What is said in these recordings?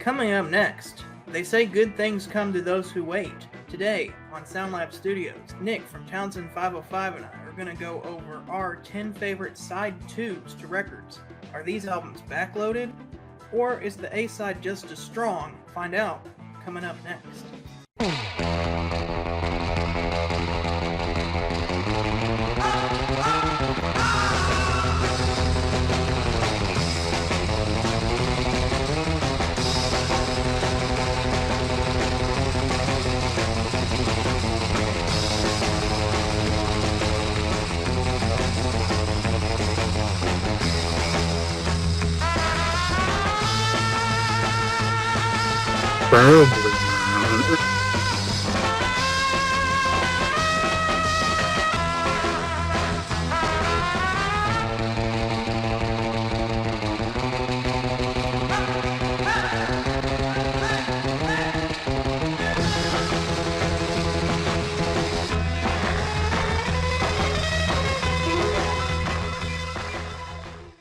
Coming up next, they say good things come to those who wait. Today on SoundLab Studios, Nick from Townsend 505 and I are going to go over our 10 favorite side 2s to records. Are these albums backloaded? Or is the A-side just as strong? Find out coming up next.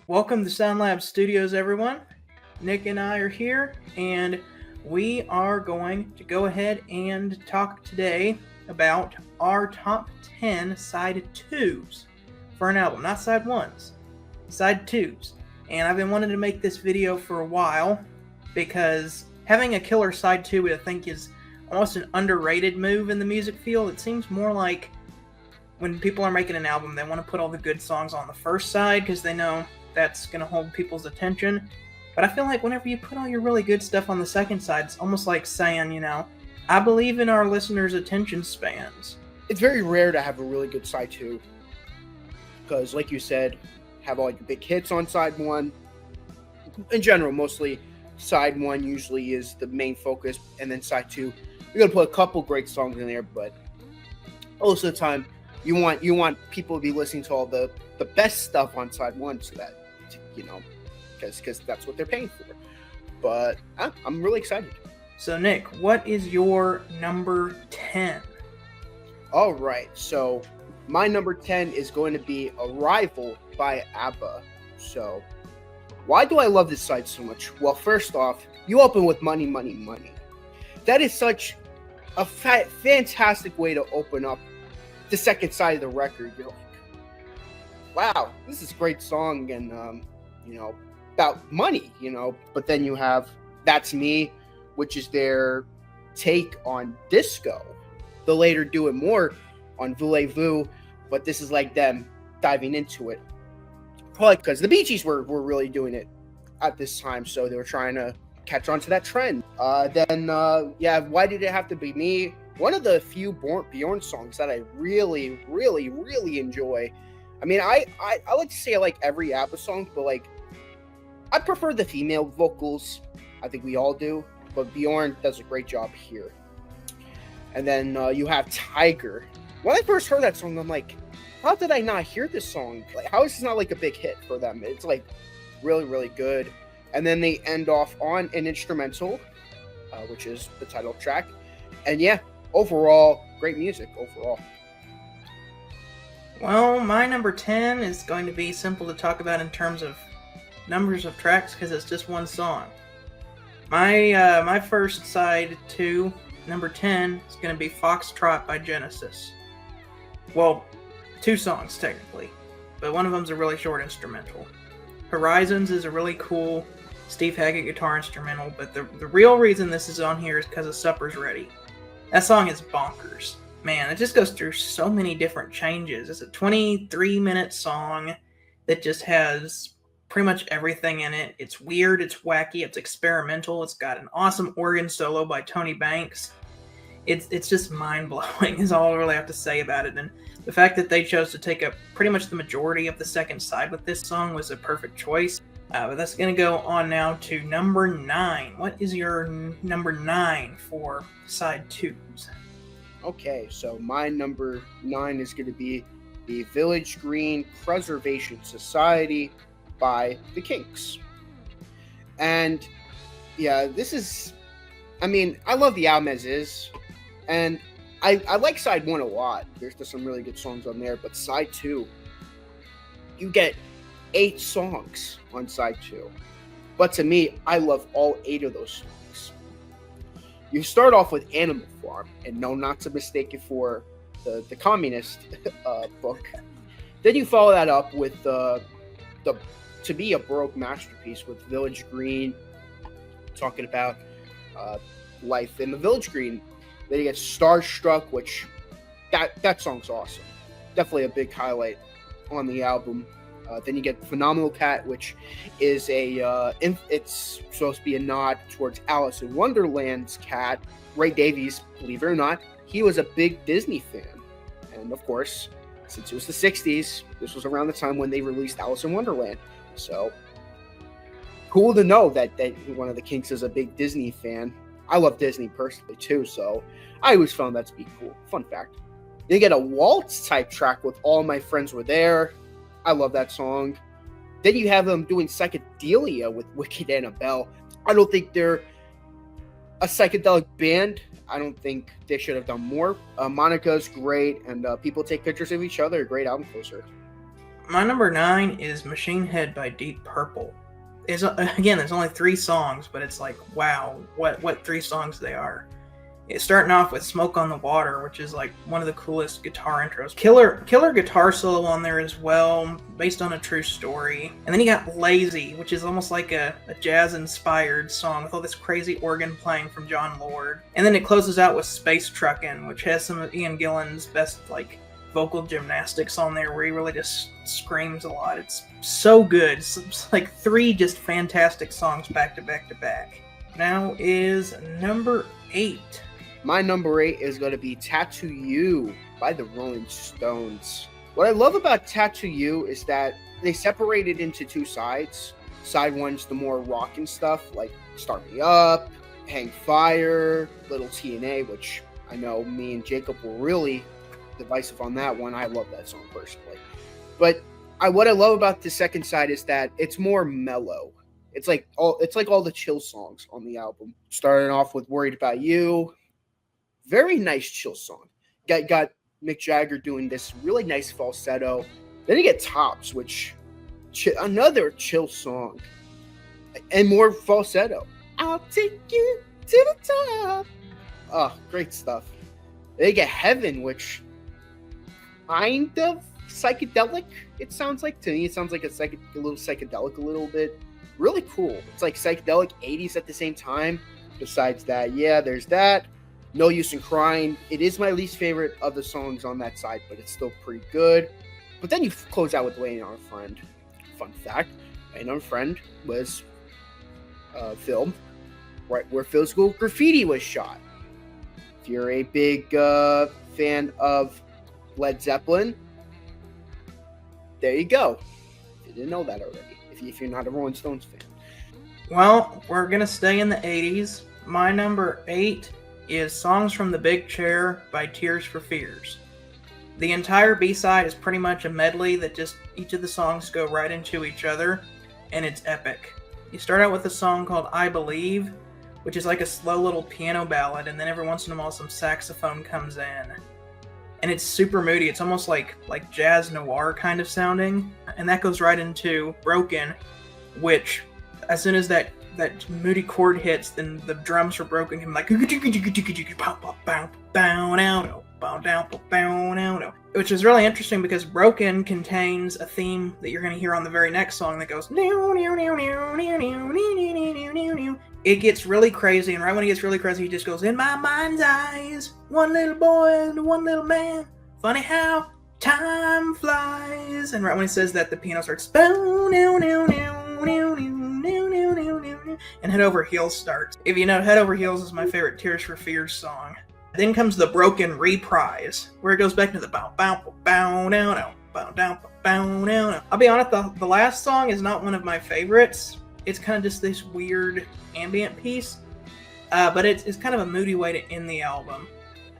Welcome to SoundLab Studios, everyone. Nick and I are here, and we are going to go ahead and talk today about our top 10 side 2s for an album. Not side 1s, side 2s. And I've been wanting to make this video for a while because having a killer side 2, I think, is almost an underrated move in the music field. It seems more like when people are making an album, they want to put all the good songs on the first side because they know that's going to hold people's attention. But I feel like whenever you put all your really good stuff on the second side, it's almost like saying, I believe in our listeners' attention spans. It's very rare to have a really good side 2 because, like you said, have all your big hits on side 1. In general, mostly side 1 usually is the main focus, and then side 2, you're going to put a couple great songs in there, but most of the time, you want people to be listening to all the best stuff on side 1 so that, because that's what they're paying for. But I'm really excited. So, Nick, what is your number 10? All right, so my number 10 is going to be Arrival by Abba. So, why do I love this side so much? Well, first off, you open with Money, Money, Money. That is such a fantastic way to open up the second side of the record. You're like, wow, this is a great song, and about money, but then you have That's Me, which is their take on disco. They'll later do it more on Voulez-Vous, but this is like them diving into it. Probably because the Bee Gees were really doing it at this time, so they were trying to catch on to that trend. Then Why Did It Have to Be Me? One of the few Bjorn songs that I really, really, really enjoy. I mean, I like to say I like every ABBA song, but I prefer the female vocals. I think we all do, but Bjorn does a great job here. And then you have Tiger. When I first heard that song, I'm like, how did I not hear this song? How is this not a big hit for them? It's really, really good. And then they end off on an instrumental, which is the title track. And yeah, overall, great music overall. Well, my number 10 is going to be simple to talk about in terms of numbers of tracks because it's just one song. My first side 2, number 10, is going to be Foxtrot by Genesis. Well, 2 songs technically, but one of them's a really short instrumental. Horizons is a really cool Steve Hackett guitar instrumental, but the real reason this is on here is because of Supper's Ready. That song is bonkers. Man, it just goes through so many different changes. It's a 23-minute song that just has pretty much everything in it. It's weird, it's wacky, it's experimental. It's got an awesome organ solo by Tony Banks. It's just mind-blowing is all I really have to say about it. And the fact that they chose to take up pretty much the majority of the second side with this song was a perfect choice. But that's going to go on now to number 9. What is your number 9 for side 2s? Okay, so my number 9 is going to be the Village Green Preservation Society by the Kinks. And yeah, this is, I love the album as is, and I like side 1 a lot. There's just some really good songs on there, but side 2, you get 8 songs on side 2. But to me, I love all 8 of those songs. You start off with Animal Farm, and no, not to mistake it for the communist book. Then you follow that up with the to be a Baroque masterpiece with Village Green, talking about life in the Village Green. Then you get Starstruck, which that song's awesome. Definitely a big highlight on the album. Then you get Phenomenal Cat, which is it's supposed to be a nod towards Alice in Wonderland's cat. Ray Davies, believe it or not, he was a big Disney fan. And of course, since it was the 60s, this was around the time when they released Alice in Wonderland. So, cool to know that one of the Kinks is a big Disney fan. I love Disney personally too, so I always found that to be cool. Fun fact. They get a waltz type track with All My Friends Were There. I love that song. Then you have them doing psychedelia with Wicked Annabelle. I don't think they're a psychedelic band. I don't think they should have done more. Monica's great, and People Take Pictures of Each Other. Great album closer. My number 9 is Machine Head by Deep Purple. Again, there's only 3 songs, but it's like, wow, what 3 songs they are. It's starting off with Smoke on the Water, which is like one of the coolest guitar intros. Killer guitar solo on there as well, based on a true story. And then you got Lazy, which is almost like a jazz-inspired song with all this crazy organ playing from John Lord. And then it closes out with Space Truckin', which has some of Ian Gillan's best vocal gymnastics on there, where he really just screams a lot. It's so good. It's like 3 just fantastic songs back to back to back. Now is number 8. My number 8 is going to be Tattoo You by the Rolling Stones. What I love about Tattoo You is that they separate it into 2 sides. Side 1's the more rockin' stuff, like Start Me Up, Hang Fire, Little TNA, which I know me and Jacob were really divisive on that one. I love that song personally. But what I love about the second side is that it's more mellow. It's like all the chill songs on the album. Starting off with Worried About You. Very nice chill song. Got Mick Jagger doing this really nice falsetto. Then you get Tops, which another chill song. And more falsetto. I'll take you to the top. Oh, great stuff. Then you get Heaven, which kind of psychedelic, it sounds like. To me, it sounds like a little psychedelic a little bit. Really cool. It's like psychedelic 80s at the same time. Besides that, yeah, there's that. No Use in Crying. It is my least favorite of the songs on that side, but it's still pretty good. But then you close out with Waiting on a Friend. Fun fact, Waiting on a Friend was filmed right where physical graffiti was shot. If you're a big fan of Led Zeppelin, there you go. If you didn't know that already. If you're not a Rolling Stones fan. Well, we're going to stay in the 80s. My number 8 is Songs from the Big Chair by Tears for Fears. The entire B-side is pretty much a medley that just each of the songs go right into each other, and it's epic. You start out with a song called I Believe, which is like a slow little piano ballad, and then every once in a while some saxophone comes in. And it's super moody. It's almost like jazz noir kind of sounding. And that goes right into Broken, which as soon as that moody chord hits, then the drums for Broken can be like, which is really interesting because Broken contains a theme that you're going to hear on the very next song that goes, it gets really crazy, and right when it gets really crazy, he just goes, in my mind's eyes, one little boy and one little man, funny how time flies. And right when he says that, the piano starts, and Head Over Heels starts. If you know, Head Over Heels is my favorite Tears for Fears song. Then comes the Broken reprise, where it goes back to the bow bow bow now now bow down bow now now. I'll be honest, the last song is not one of my favorites. It's kind of just this weird ambient piece, but it's kind of a moody way to end the album.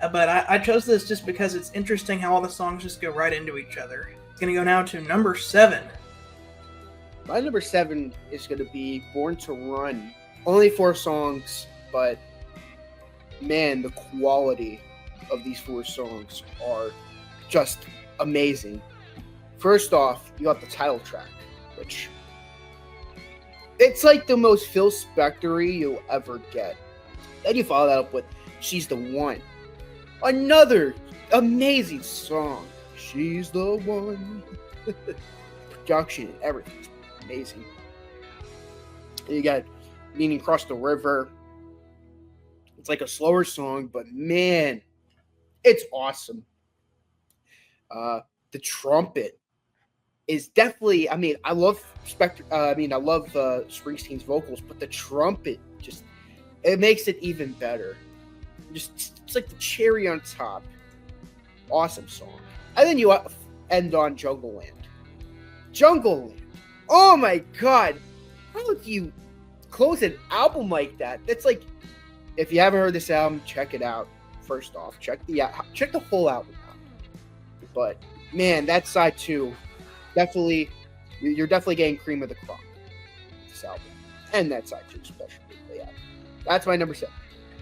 But I chose this just because it's interesting how all the songs just go right into each other. It's going to go now to number 7. My number 7 is going to be Born to Run. Only 4 songs, but man, the quality of these 4 songs are just amazing. First off, you got the title track, which It's like the most Phil Spector-y you'll ever get. Then you follow that up with She's the One. Another amazing song. She's the one. Production, everything's amazing. You got Leaning Across the River. It's like a slower song, but man, it's awesome. The trumpet is definitely. I mean, I love Springsteen's vocals, but the trumpet it makes it even better. It's like the cherry on top. Awesome song. And then you end on Jungle Land. Jungle Land. Oh my God! How do you close an album like that? That's like, if you haven't heard this album, check it out. First off, check the whole album out. But man, that side 2, definitely, you're definitely getting cream of the crop. This album, and that side 2 especially. But yeah, that's my number 7.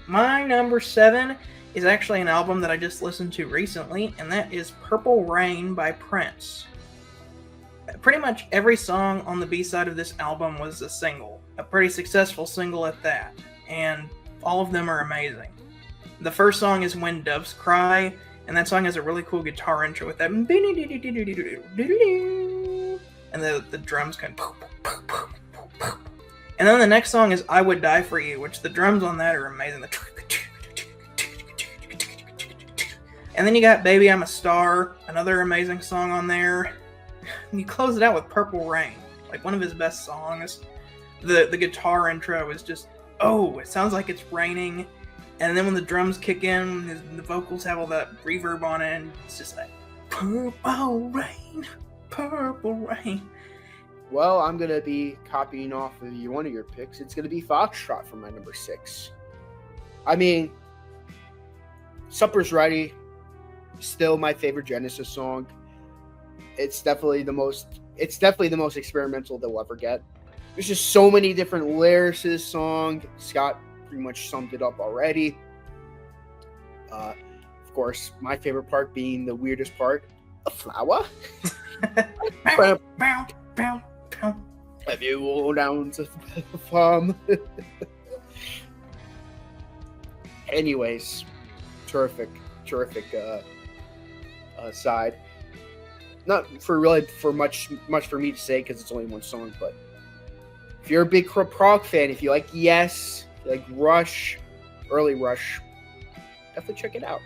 My number 7 is actually an album that I just listened to recently, and that is Purple Rain by Prince. Pretty much every song on the B-side of this album was a single. A pretty successful single at that. And all of them are amazing. The first song is When Doves Cry, and that song has a really cool guitar intro with that. And the drums kind of... And then the next song is I Would Die For You, which the drums on that are amazing. And then you got Baby I'm a Star, another amazing song on there. And you close it out with Purple Rain, like one of his best songs. The guitar intro is just, it sounds like it's raining. And then when the drums kick in, the vocals have all that reverb on it, and it's just like, Purple Rain, Purple Rain. Well, I'm going to be copying off of one of your picks. It's going to be Foxtrot for my number 6. I mean, Supper's Ready, still my favorite Genesis song. It's definitely the most experimental they'll ever get. There's just so many different layers to this song. Scott pretty much summed it up already. Of course, my favorite part being the weirdest part, a flower. Bow, bow, bow, bow. Have you all down to the farm? Anyways, terrific side. Not for much for me to say because it's only one song, but if you're a big prog fan, if you like Yes, if you like Rush, early Rush, definitely check it out.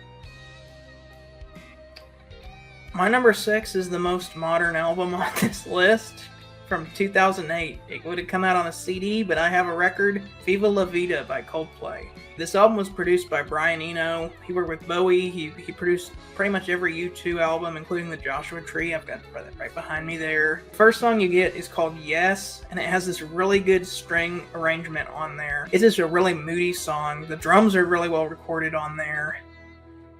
My number 6 is the most modern album on this list, from 2008. It would have come out on a CD, but I have a record, Viva La Vida by Coldplay. This album was produced by Brian Eno. He worked with Bowie. He produced pretty much every U2 album, including the Joshua Tree. I've got that right behind me there. The first song you get is called Yes, and it has this really good string arrangement on there. It's just a really moody song. The drums are really well recorded on there.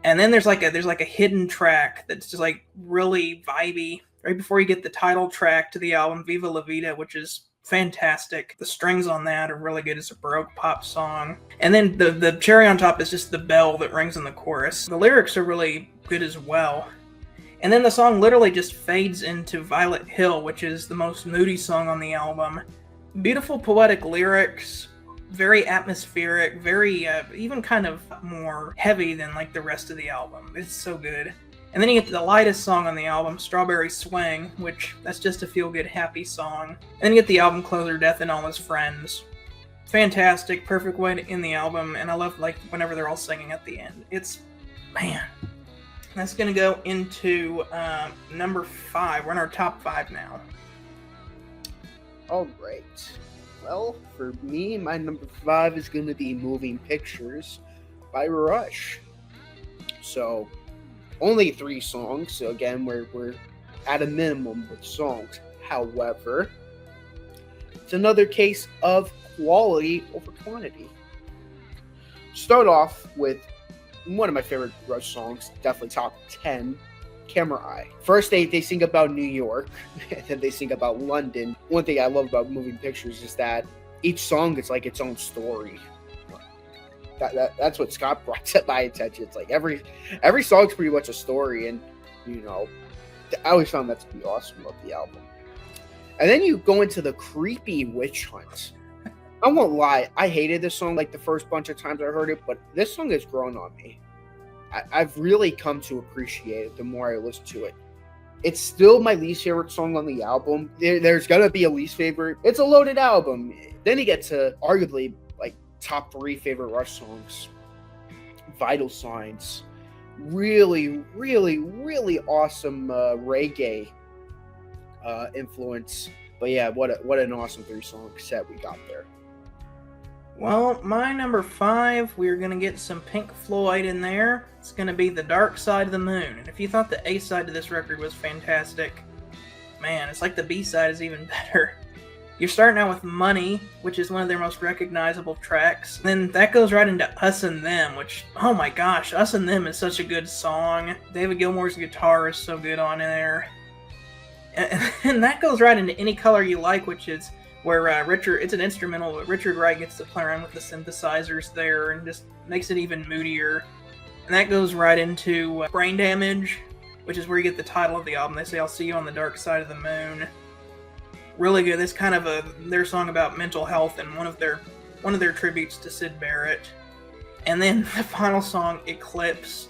And then there's like a hidden track that's just like really vibey right before you get the title track to the album, Viva La Vida, which is fantastic. The strings on that are really good. It's a Baroque pop song. And then the cherry on top is just the bell that rings in the chorus. The lyrics are really good as well. And then the song literally just fades into Violet Hill, which is the most moody song on the album. Beautiful poetic lyrics, very atmospheric, very even kind of more heavy than like the rest of the album. It's so good. And then you get the lightest song on the album, Strawberry Swing, which that's just a feel-good, happy song. And then you get the album closer, Death and All His Friends. Fantastic, perfect way to end the album, and I love like whenever they're all singing at the end. It's, man. That's going to go into number 5. We're in our top 5 now. All right. Well, for me, my number 5 is going to be Moving Pictures by Rush. So, only 3 songs. So again, we're at a minimum with songs. However, it's another case of quality over quantity. Start off with one of my favorite Rush songs, definitely top 10, Camera Eye. First, they sing about New York, and then they sing about London. One thing I love about Moving Pictures is that each song is like its own story. That's what Scott brought to my attention. It's like every song's pretty much a story, and you know, I always found that to be awesome of the album. And then you go into the creepy witch hunt. I won't lie, I hated this song like the first bunch of times I heard it, but this song has grown on me. I've really come to appreciate it the more I listen to it. It's still my least favorite song on the album. There's gonna be a least favorite. It's a loaded album. Then you get to arguably like top 3 favorite Rush songs. Vital Signs. Really, really, really awesome reggae influence. But yeah, what an awesome 3-song set we got there. Well, my number 5, we're going to get some Pink Floyd in there. It's going to be The Dark Side of the Moon. And if you thought the A side to this record was fantastic, man, it's like the B side is even better. You're starting out with Money, which is one of their most recognizable tracks. Then that goes right into Us and Them, which, oh my gosh, Us and Them is such a good song. David Gilmour's guitar is so good on there. And that goes right into Any Color You Like, which is where it's an instrumental, but Richard Wright gets to play around with the synthesizers there and just makes it even moodier. And that goes right into Brain Damage, which is where you get the title of the album. They say, I'll see you on the dark side of the moon. Really good. This kind of their song about mental health and one of their tributes to Syd Barrett. And then the final song, Eclipse.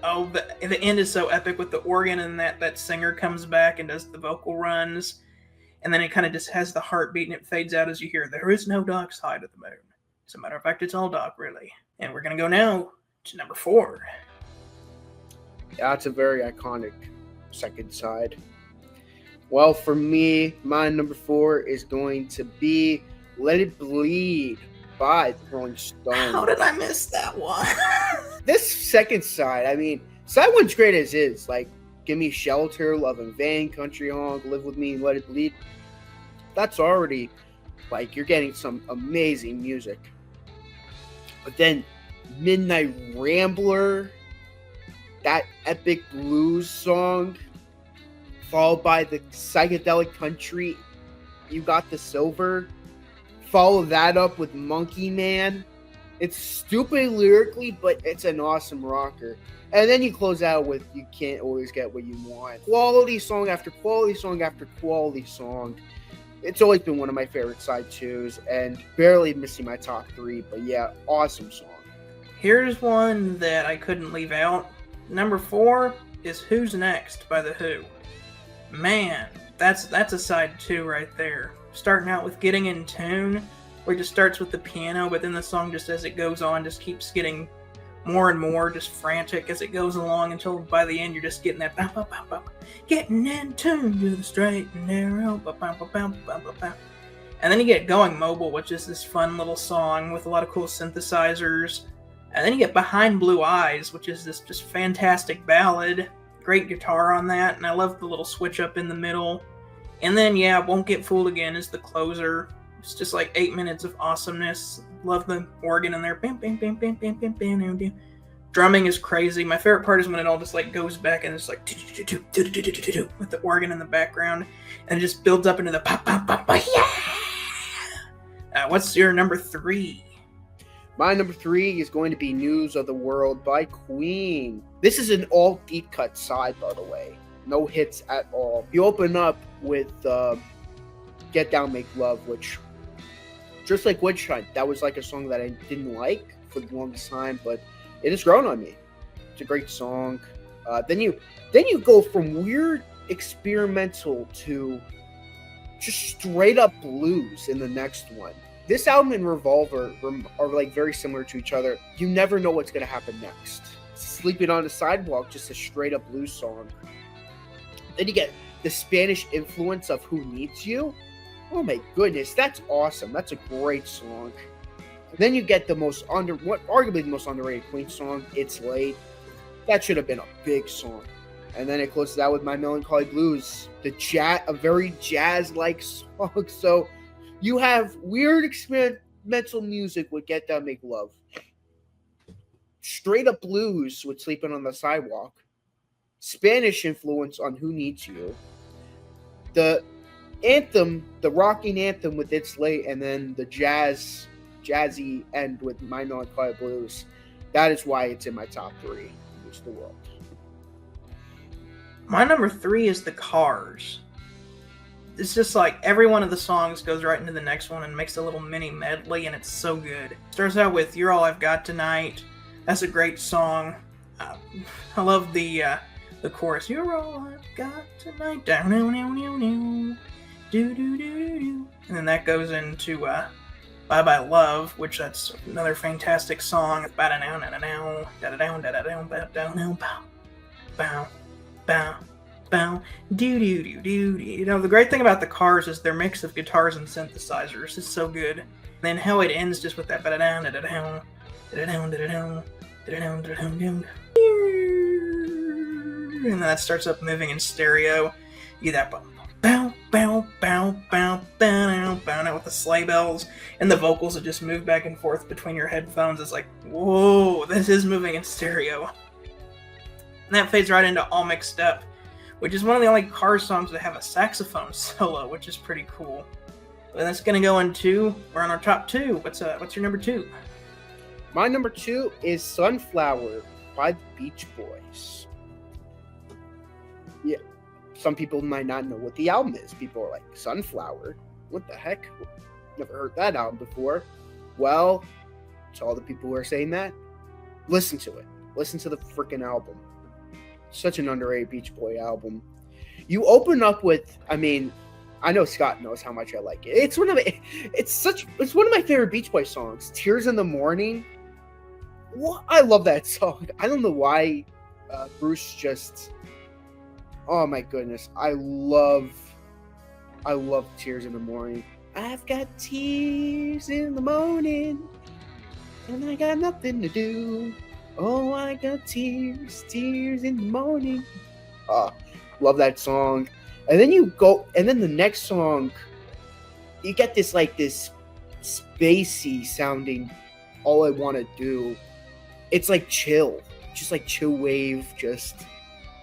Oh, the end is so epic with the organ and that singer comes back and does the vocal runs. And then it kind of just has the heartbeat and it fades out as you hear, there is no dark side of the moon. As a matter of fact, it's all dark, really. And we're going to go now to number 4. Yeah, it's a very iconic second side. Well, for me, my number 4 is going to be Let It Bleed by the Rolling Stones. How did I miss that one? This second side, I mean, side one's great as is. Like, Give Me Shelter, Love in Vain, Country Honk, Live With Me, Let It Bleed. That's already, like, you're getting some amazing music. But then Midnight Rambler, that epic blues song, followed by the psychedelic country, You Got the Silver. Follow that up with Monkey Man. It's stupid lyrically, but it's an awesome rocker. And then you close out with You Can't Always Get What You Want. Quality song after quality song after quality song. It's always been one of my favorite side 2s and barely missing my top 3. But yeah, awesome song. Here's one that I couldn't leave out. Number 4 is Who's Next by The Who. Man, that's a side 2 right there. Starting out with Getting in Tune, where it just starts with the piano, but then the song just as it goes on just keeps getting more and more just frantic as it goes along until by the end you're just getting that getting in tune to the straight and narrow, and then you get Going Mobile, which is this fun little song with a lot of cool synthesizers, and then you get Behind Blue Eyes, which is this just fantastic ballad, great guitar on that, and I love the little switch up in the middle. And then yeah, Won't Get Fooled Again is the closer. It's just like 8 minutes of awesomeness. Love the organ in there. Drumming is crazy. My favorite part is when it all just like goes back and it's like with the organ in the background, and it just builds up into the pop pop pop. Yeah. What's your number 3? My number 3 is going to be News of the World by Queen. This is an all deep cut side, by the way. No hits at all. You open up with Get Down, Make Love, which, just like Witch Hunt, that was like a song that I didn't like for the longest time, but it has grown on me. It's a great song. Then you go from weird experimental to just straight up blues in the next one. This album and Revolver are like very similar to each other. You never know what's going to happen next. Sleeping on the Sidewalk, just a straight up blues song. Then you get the Spanish influence of Who Needs You. Oh my goodness, that's awesome. That's a great song. And then you get arguably the most underrated Queen song, It's Late. That should have been a big song. And then it closes out with My Melancholy Blues, a very jazz-like song. So you have weird experimental music with Get Down, Make Love. Straight up blues with Sleeping on the Sidewalk. Spanish influence on Who Needs You. The anthem, the rocking anthem with It's Late, and then the jazzy end with My Melancholy Blues. That is why it's in my top 3. News of the World. My number 3 is The Cars. it's just like every one of the songs goes right into the next one and makes a little mini medley, and it's so good. Starts out with "You're All I've Got Tonight." That's a great song. I love the chorus. You're all I've got tonight. Down, down, down, down, down. Do, do, do, do, do. And then that goes into Bye Bye Love, which that's another fantastic song. Bow down, down, down, down, down, down, down, bow down, down, bow, bow, bow, bow, do, do, do, do. You know, the great thing about the Cars is their mix of guitars and synthesizers is so good. And then how it ends just with that ba down, da down, da down, da down, da down, da down, down. And then that starts up moving in stereo. You get that bow, bow, bow, bow, bow, bow, bow, with the sleigh bells and the vocals that just move back and forth between your headphones. It's like, whoa, this is moving in stereo. And that fades right into All Mixed Up, which is one of the only Cars songs that have a saxophone solo, which is pretty cool. And that's gonna go into, we're on our top 2. What's your number 2? My number 2 is Sunflower by the Beach Boys. Yeah, some people might not know what the album is. People are like, Sunflower? What the heck? Never heard that album before. Well, to all the people who are saying that, listen to it. Listen to the freaking album. Such an underrated Beach Boy album. You open up with, I mean, I know Scott knows how much I like it. It's one of my favorite Beach Boy songs. Tears in the Morning. What? I love that song. I don't know why Bruce just, oh my goodness. I love Tears in the Morning. I've got tears in the morning and I got nothing to do. Oh, I got tears in the morning. Love that song. And then the next song, you get this spacey sounding All I Want to Do. It's like chill. Just like chill wave. Just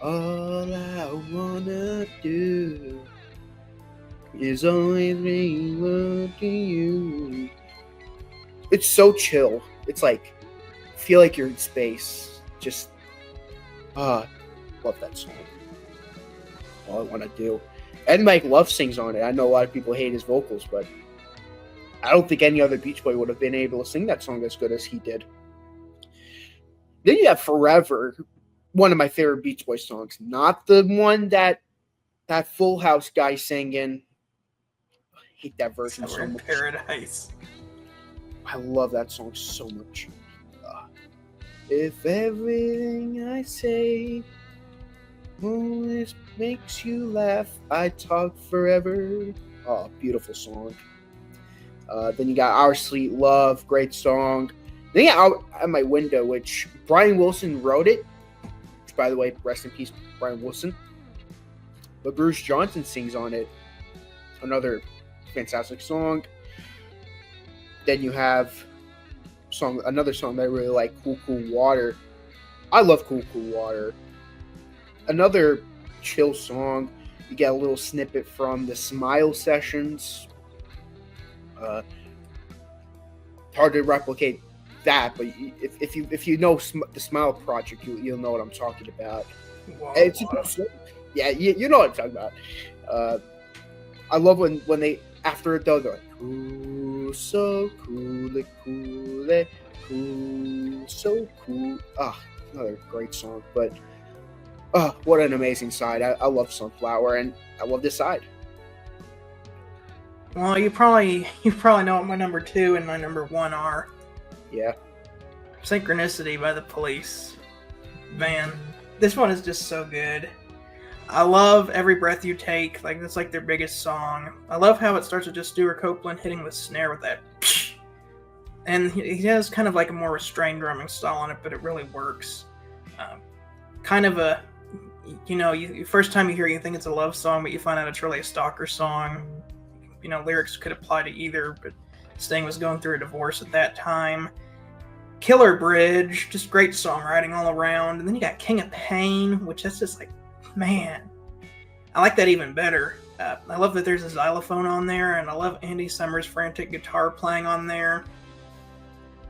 all I wanna do is always bring love to you. It's so chill. It's like, feel like you're in space. Just, love that song. All I Want to Do. And Mike Love sings on it. I know a lot of people hate his vocals, but I don't think any other Beach Boy would have been able to sing that song as good as he did. Then you have Forever, one of my favorite Beach Boy songs. Not the one that Full House guy sang in. I hate that version so much. Paradise. I love that song so much. If everything I say always makes you laugh, I talk forever. Oh, beautiful song. Then you got Our Sweet Love, great song. Then you got Out at My Window, which Brian Wilson wrote it. Which, by the way, rest in peace, Brian Wilson. But Bruce Johnson sings on it. Another fantastic song. Then you have another song that I really like, Cool Cool Water. I love Cool Cool Water. Another chill song. You get a little snippet from the Smile Sessions. Hard to replicate that, but if you know the Smile Project, you'll know what I'm talking about. Wow. It's a good song. Yeah, you know what I'm talking about. I love when they, after it though, they're like, cool, so cool, cool, so cool. Another great song, but what an amazing side. I love Sunflower, and I love this side. Well, you probably know what my number 2 and my number 1 are. Yeah. Synchronicity by the Police. Man, this one is just so good. I love Every Breath You Take. Like, that's like their biggest song. I love how it starts with just Stuart Copeland hitting the snare with that. And he has kind of like a more restrained drumming style on it, but it really works. Kind of a, first time you hear it, you think it's a love song, but you find out it's really a stalker song. Lyrics could apply to either, but Sting was going through a divorce at that time. Killer Bridge, just great songwriting all around. And then you got King of Pain, which that's just like, man, I like that even better. I love that there's a xylophone on there, and I love Andy Summers' frantic guitar playing on there.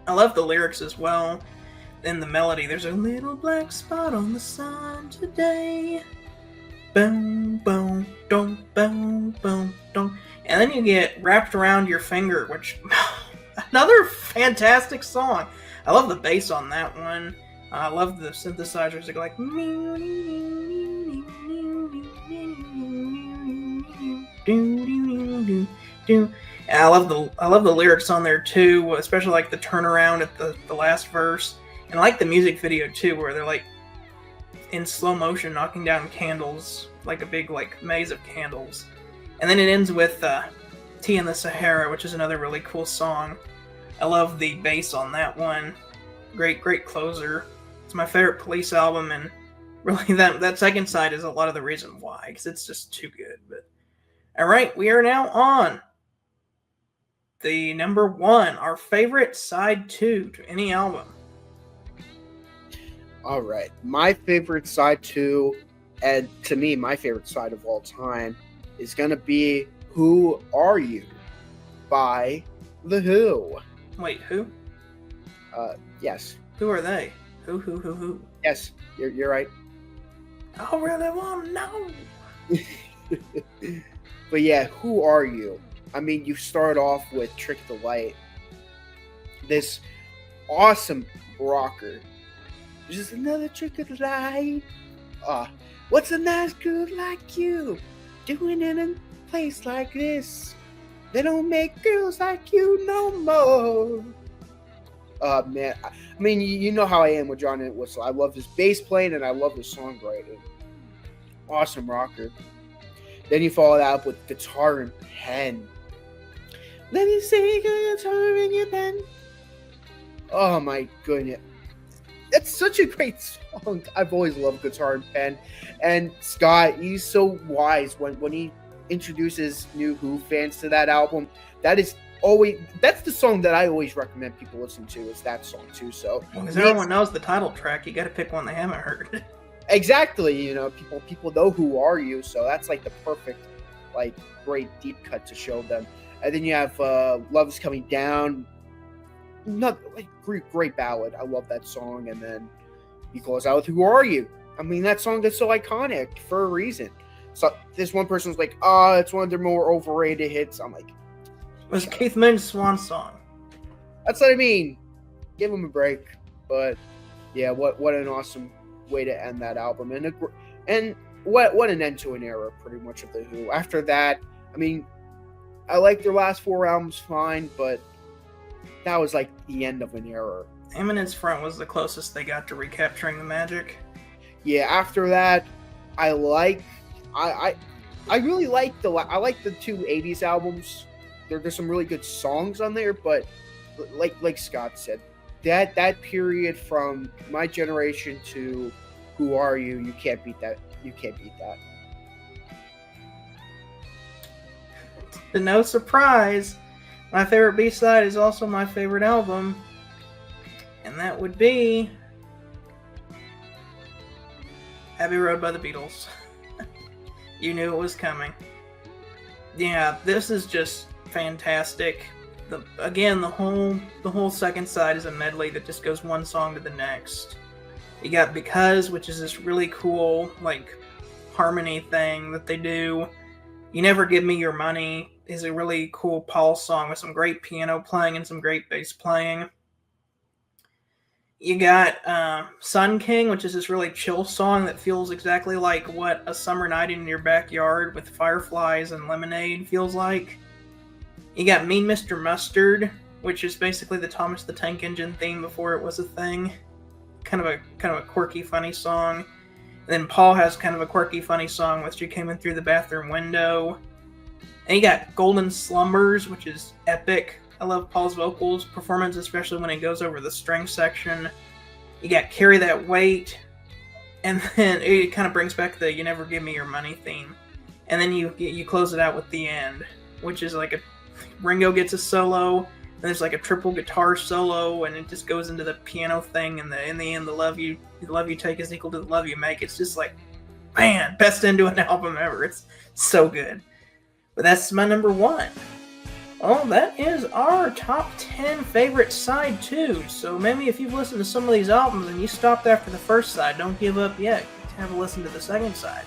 I love the lyrics as well. Then the melody, there's a little black spot on the sun today. Boom, boom, Dum, boom, boom, dum. And then you get Wrapped Around Your Finger, which another fantastic song. I love the bass on that one. I love the synthesizers that go like. And I love the lyrics on there too, especially like the turnaround at the last verse, and I like the music video too, where they're like in slow motion knocking down candles, like a big like maze of candles, and then it ends with Tea in the Sahara, which is another really cool song. I love the bass on that one. Great closer. It's my favorite Police album, and really that second side is a lot of the reason why, because it's just too good. But all right, we are now on the number 1, our favorite side 2 to any album. All right, my favorite side 2, and to me, my favorite side of all time, is gonna be "Who Are You" by The Who. Wait, who? Yes. Who are they? Who? Yes, you're right. I really want to know. But yeah, "Who Are You"? I mean, you start off with "Trick the Light," this awesome rocker. Just another trick of the light. What's a nice girl like you doing in a place like this? They don't make girls like you no more. Man, I mean, you know how I am with John Entwistle. I love his bass playing and I love his songwriting. Awesome rocker. Then you follow that up with "Guitar and Pen." Let me see your guitar and your pen. Oh my goodness. That's such a great song. I've always loved "Guitar and Pen." And Scott, he's so wise when he introduces new Who fans to that album. That's the song that I always recommend people listen to, is that song too. So because everyone knows the title track, you got to pick one they haven't heard. Exactly, people know "Who Are You," so that's like the perfect, like, great deep cut to show them. And then you have "Love's Coming Down," not like great ballad. I love that song. And then you close out with "Who Are You." I mean, that song is so iconic for a reason. So this one person's like, it's one of their more overrated hits. I'm like, It was Keith Moon's swan song. that's what I mean. Give him a break. But yeah, what an awesome way to end that album, and what an end to an era, pretty much, of The Who. After that, I mean, I like their last 4 albums fine, but that was like the end of an era. Eminence Front was the closest they got to recapturing the magic. Yeah, after that, I really like the 2 80s albums. There's some really good songs on there, but like Scott said, that period from my generation to "Who Are You," you can't beat that. You can't beat that. To no surprise, my favorite B-side is also my favorite album, and that would be Abbey Road by the Beatles. You knew it was coming. Yeah, this is just fantastic. The whole second side is a medley that just goes one song to the next. You got "Because," which is this really cool, like, harmony thing that they do. "You Never Give Me Your Money" is a really cool Paul song with some great piano playing and some great bass playing. You got "Sun King," which is this really chill song that feels exactly like what a summer night in your backyard with fireflies and lemonade feels like. You got "Mean Mr. Mustard," which is basically the Thomas the Tank Engine theme before it was a thing. Kind of a quirky, funny song. And then Paul has kind of a quirky, funny song with "You Came In Through the Bathroom Window." And you got "Golden Slumbers," which is epic. I love Paul's vocals performance, especially when it goes over the string section. You got "Carry That Weight," and then it kind of brings back the "You Never Give Me Your Money" theme. And then you close it out with "The End," which is like Ringo gets a solo, and there's like a triple guitar solo, and it just goes into the piano thing, and in the end, the love you take is equal to the love you make. It's just like, man, best end to an album ever. It's so good. But that's my number 1. Well, that is our top 10 favorite side 2s. So maybe if you've listened to some of these albums and you stopped after the first side, don't give up yet. Have a listen to the second side.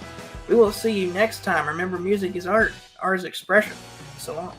We will see you next time. Remember, music is art, art is expression. So long.